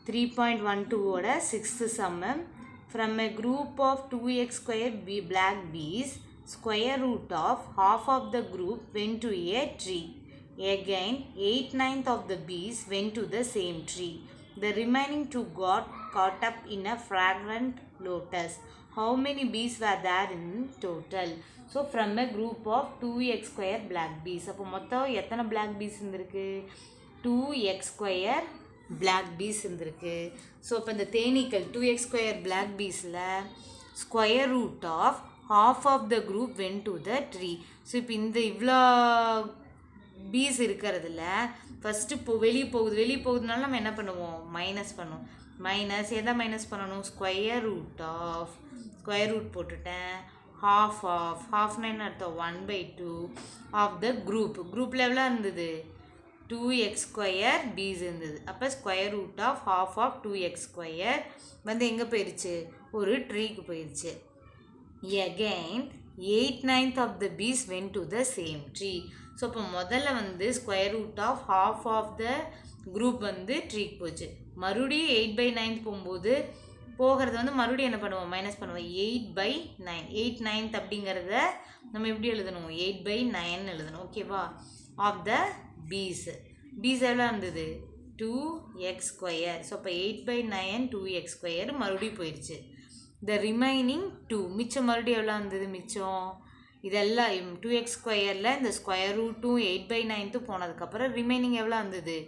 3.12 ஓட 6th sum. From a group of 2x square black bees, square root of half of the group went to a tree. Again, 8/9 of the bees went to the same tree. The remaining two got caught up in a fragrant lotus. How many bees were there in total? So, from a group of 2x square black bees. அப்போ மொத்தம் எத்தனை black bees இருந்திருக்கு? 2x square black bees இருந்திருக்கு. So இப்போ இந்த தேனீக்கள் 2x square black beesல square root of half of the group went to the tree. So இப்போ இந்த இவ்வளோ பீஸ் இருக்கிறதுல ஃபஸ்ட்டு வெளியே போகுதுனால நம்ம என்ன பண்ணுவோம்? மைனஸ் பண்ணுவோம். மைனஸ் எதை மைனஸ் பண்ணணும்? ஸ்கொயர் ரூட் போட்டுட்டேன். ஹாஃப்னா என்ன அர்த்தம்? 1/2 ஆஃப் த குரூப்பில் எவ்வளோ இருந்தது? 2x square bees இருந்தது. அப்போ square root of half of 2x square வந்து எங்கே போயிடுச்சு? ஒரு ட்ரீக்கு போயிடுச்சு. Again, 8/9 of the bees went to the same tree. So இப்போ முதல்ல வந்து square root of half of the group வந்து ட்ரீக்கு போச்சு. மறுபடியும் 8/9 போகும்போது போகிறது வந்து மறுபடியும் என்ன பண்ணுவோம்? மைனஸ் பண்ணுவோம். 8/9 8/9 அப்படிங்கிறத நம்ம எப்படி எழுதணும்? 8/9 எழுதணும். ஓகேவா? ஆஃப் த பீஸ் எவ்வளோ இருந்தது? 2x square. ஸோ அப்போ 8/9 2x square மறுபடியும் போயிடுச்சு. த ரிமைனிங் 2 மிச்சம் மறுபடியும் எவ்வளோ இருந்தது? மிச்சம் இதெல்லாம் 2x ஸ்கொயரில் இந்த ஸ்கொயர் ரூட்டும் 8/9 போனதுக்கப்புறம் ரிமைனிங் எவ்வளோ இருந்தது?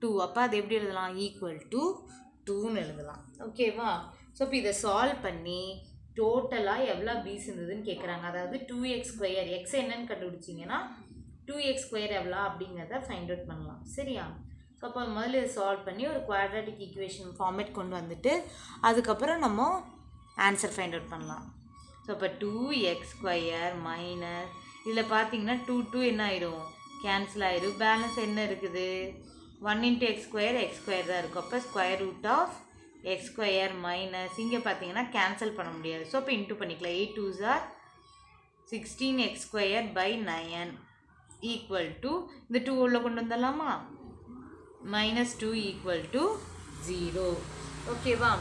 2. அப்போ அது எப்படி எழுதலாம்? ஈக்குவல் டு 2ன்னு எழுதலாம். ஓகேவா? ஸோ இப்போ இதை சால்வ் பண்ணி டோட்டலாக எவ்வளோ பீஸ் இருந்ததுன்னு கேட்குறாங்க. அதாவது 2x ஸ்கொயர் எக்ஸ் என்னன்னு கண்டுபிடிச்சிங்கன்னா 2x ஸ்கொயர் எவ்வளோ அப்படிங்கிறத ஃபைண்ட் அவுட் பண்ணலாம். சரியா? ஸோ அப்போ முதல்ல இதை சால்வ் பண்ணி ஒரு குவாட்ராட்டிக் ஈக்குவேஷன் ஃபார்மேட் கொண்டு வந்துட்டு அதுக்கப்புறம் நம்ம ஆன்சர் ஃபைண்ட் அவுட் பண்ணலாம். ஸோ இப்போ 2x ஸ்கொயர் மைனஸ் இதில் பார்த்தீங்கன்னா 2 என்ன ஆயிடும்? கேன்சல் ஆயிடும். பேலன்ஸ் என்ன இருக்குது? 1 × x ஸ்கொயர் தான் இருக்கும். அப்போ square root of x square minus இங்கே பார்த்தீங்கன்னா கேன்சல் பண்ண முடியாது. ஸோ இப்போ இன்ட்டு பண்ணிக்கலாம். 8 2s are 16x square by 9 equal to இந்த 2 உள்ள கொண்டு வந்துடலாமா? -2 ஈக்குவல் டு 0. ஓகேவா?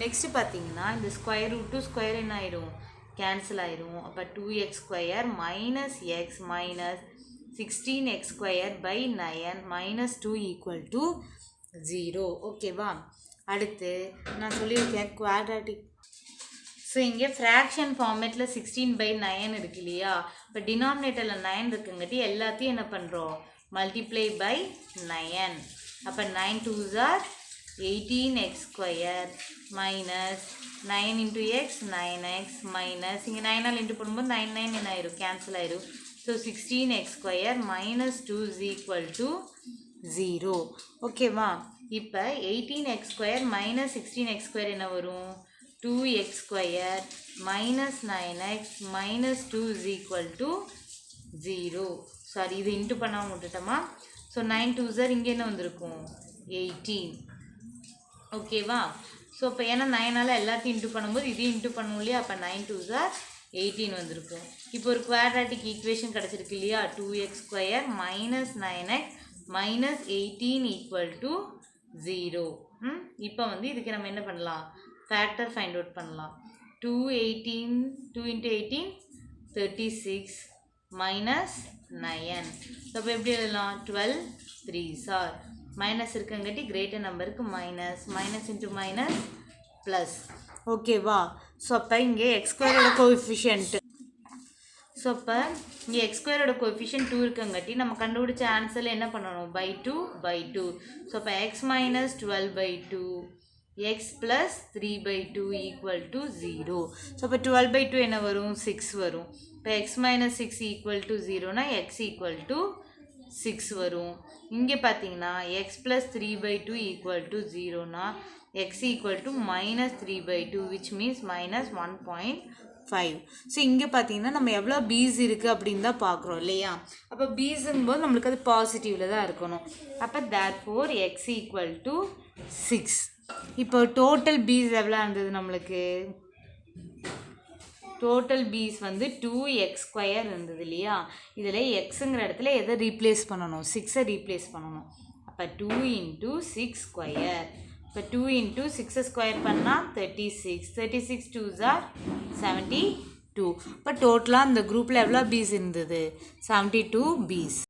நெக்ஸ்ட்டு பார்த்தீங்கன்னா இந்த ஸ்கொயர் ரூட் ஸ்கொயர் என்ன ஆயிடும்? கேன்சல் ஆயிடும். அப்போ 2x square minus X minus 16x square by 9 -2 equal to 0. ஓகேவா? அடுத்து நான் சொல்லியிருக்கேன் குவாட்ராட்டிக். ஸோ இங்கே ஃப்ராக்ஷன் ஃபார்மேட்டில் 16/9 இருக்கு இல்லையா? இப்போ டினாமினேட்டரில் 9 இருக்குங்காட்டி எல்லாத்தையும் என்ன பண்ணுறோம்? Multiply by 9. அப்போ 9 2s are 18x square minus 9 × x 9x minus இங்கே 9ஆல் இன்ட்டு பண்ணும்போது 9 என்ன ஆயிரும்? கேன்சல் ஆயிரும். So 16x square -2 equal to 0. ஓகேவா? இப்போ 18x square minus 16x square என்ன வரும்? 2x square minus 9x minus 2 equal to 0. Sorry, இது இன்ட்டு பண்ணாமல் விட்டுட்டோமா? ஸோ 9 2s are இங்கே என்ன வந்திருக்கும்? 18. ஓகேவா? ஸோ இப்போ ஏன்னா 9ஆல் எல்லாத்தையும் இன்ட்டு பண்ணும்போது இதையும் இன்ட்டு பண்ணுவோம் இல்லையா? அப்போ 9 2s are 18 வந்திருக்கும். இப்போ ஒரு குவாட்ராட்டிக் ஈக்குவேஷன் கிடச்சிருக்கு இல்லையா? 2x square minus 9x minus 18 equal to 0. இப்போ வந்து இதுக்கு நம்ம என்ன பண்ணலாம்? ஃபேக்டர் ஃபைண்ட் அவுட் பண்ணலாம். 2 × 18 36 மைனஸ் 9. ஸோ அப்போ எப்படி எழுதலாம்? 12 3s are மைனஸ் இருக்குங்காட்டி கிரேட்டர் நம்பருக்கு மைனஸ் இன்ட்டு மைனஸ் ப்ளஸ். ஓகேவா? ஸோ அப்போ இங்கே எக்ஸ் ஸ்கொயரோட கோஎஃபிஷியன்ட்டு. ஸோ அப்போ இங்கே எக்ஸ் ஸ்கொயரோட கோஎஃபிஷியன்ட் 2 இருக்குங்காட்டி நம்ம கண்டுபிடிச்ச ஆன்சரில் என்ன பண்ணணும்? /2. ஸோ அப்போ x - 12/2 x + 3/2 equal to 0. So அப்போ 12/2 என்ன வரும்? 6 வரும். இப்போ x - 6 ஈக்குவல் டு 0னா x ஈக்குவல் டு 6 வரும். இங்கே பார்த்தீங்கன்னா x + 3/2 ஈக்குவல் டு 0னா x equal to -3/2 which means -1.5. So இங்கே பார்த்தீங்கன்னா நம்ம எவ்வளோ பீஸ் இருக்குது அப்படின்னு தான் பார்க்குறோம் இல்லையா? அப்போ பீஸுங்கும்போது நம்மளுக்கு அது பாசிட்டிவில் தான் இருக்கணும். அப்போ therefore x ஈக்குவல் டு 6. இப்போ டோட்டல் பீஸ் எவ்வளோ இருந்தது நம்மளுக்கு? டோட்டல் பீஸ் வந்து 2x ஸ்கொயர் இருந்தது இல்லையா? இதில் எக்ஸுங்கிற இடத்துல எதை ரீப்ளேஸ் பண்ணணும்? 6 ரீப்ளேஸ் பண்ணணும். அப்போ 2 × 6 ஸ்கொயர் இப்போ 2 into 6 ஸ்கொயர் பண்ணால் 36 36 2s are 72. இப்போ டோட்டலாக அந்த குரூப்பில் எவ்வளோ பீஸ் இருந்தது 72 பீஸ்.